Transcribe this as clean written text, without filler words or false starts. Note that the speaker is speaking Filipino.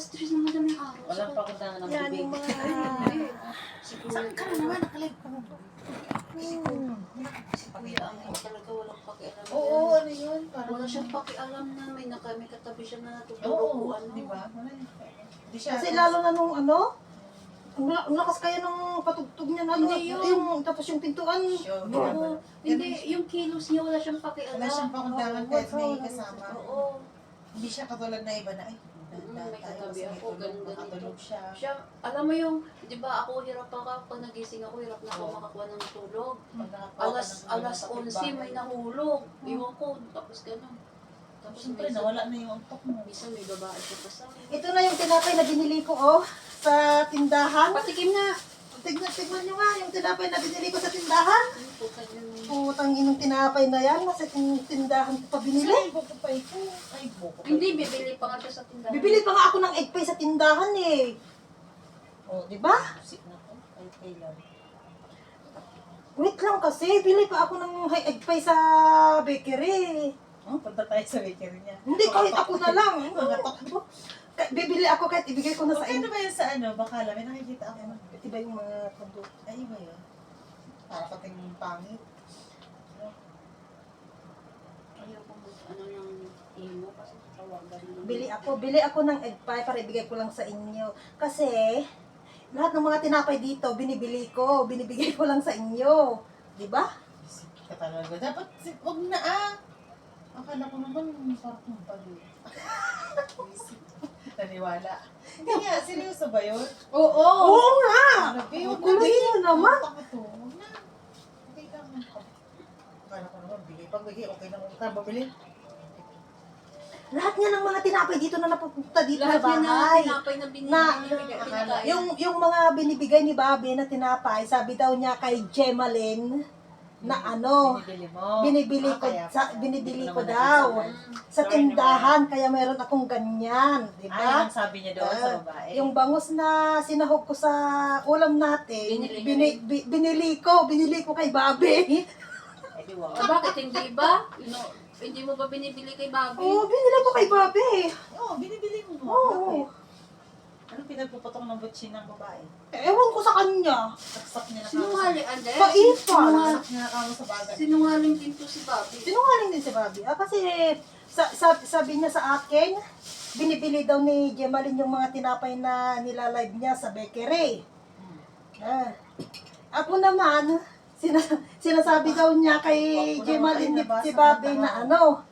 3 na madaming araw. Walang pakundangan ng Yan bibig. yung mga... Saan ka na naman? Nakalive ka mo. Si Kuya Angel talaga walang pakialam. Oo, ano yun? Wala siyang pakialam na may katabi siya na tutulog Oo, o ano. di ba? Di siya. Kasi lalo na nung ano, ang lakas kaya ng patugtog niya na ano, Hindi yun. yung tapos yung pintuan. Sure, Oo. Hindi, yung kilos niya wala siyang pakialam. Wala siyang pakundangan kahit may kasama. Oo. Hindi siya katulad na iba na, ay, May tayo katabi kasi ako, ganun makatulog ganito. siya. Siya, alam mo yung, di ba ako hirap ako, pag nagising ako, hirap na ako Oo. makakuha ng tulog. Pag nakakuha ka ng Alas 11 may nahulog. Iwan ko, tapos ganun. Tapos Siyempre, minsan, nawala na yung antok mo. minsan may babae siya kasama. Ito na yung tinapay na binili ko oh, sa tindahan. Patikim nga. Tignan nyo nga yung tinapay na binili ko sa tindahan. Ano po kanya nung... Putang inong tinapay na yan, nasa tindahan ko pa binili. Ay, buko pa ito. Ay, buko pa. Hindi, bibili pa nga siya sa tindahan. Bibili pa nga ako ng egg pie sa tindahan eh. O, di ba? Sip na ko. Ay, kailan. Wait lang kasi, bili pa ako ng egg pie sa bakery. Punta tayo sa bakery niya. Hindi, kahit ako na lang. Mga takbo. Bibili ako kahit ibigay ko na sa Okay inyo. na ba yan sa ano? Bakala, may nakikita ako. Diba yung mga kondo? Ay, iba yun. Para kating pangit. Ayaw ko ano ng imo kasi tawagan mo. Bili ako ng egg pie para ibigay ko lang sa inyo. Kasi, lahat ng mga tinapay dito, binibili ko, binibigay ko lang sa inyo. Di ba? Isip ka talaga. Dapat, wag na ah. Akala ko naman, parang palo. Naniwala. Hindi nga, seryoso ba yun? Oo! Oo nga! Grabe, Ang huwag galing mo naman. Taka to. Huwag na. Okay lang. Akala ko naman, bigay. Pag bigay, okay lang. Huwag ka babili. Lahat nga ng mga tinapay dito na napupunta dito Lahat sa yan na bahay. tinapay na binili Na- niya, pinakain. Yung mga binibigay ni Bobby na tinapay, sabi daw niya kay Gemaline na ano, Binibili mo. binibili ko Kaya binibili hindi ko naman daw nakita. sa tindahan kaya meron akong ganyan, di Ay, ba? ang sabi niya doon sa babae. Yung bangus na sinahog ko sa ulam natin, Binili niyo binili ko kay Bobby. Ay, di wala. Bakit hindi ba? Hindi mo ba binibili kay Bobby? Oo, binili ko kay Bobby. Oo, binibili mo. Oo. Bakit? Anong pinagpuputong ng butsin ng babae? Ewan ko sa kanya. Saksak niya na Sinungaling, Ande. Paipan. Saksak niya na kamo sa bagay. Sinungaling din to si Bobby. Sinungaling din si Bobby. Kasi sabi niya sa akin, binibili daw ni Gemaline yung mga tinapay na nilalive niya sa bakery. Ako naman, sinasabi daw niya kay Gemaline si Bobby na ano,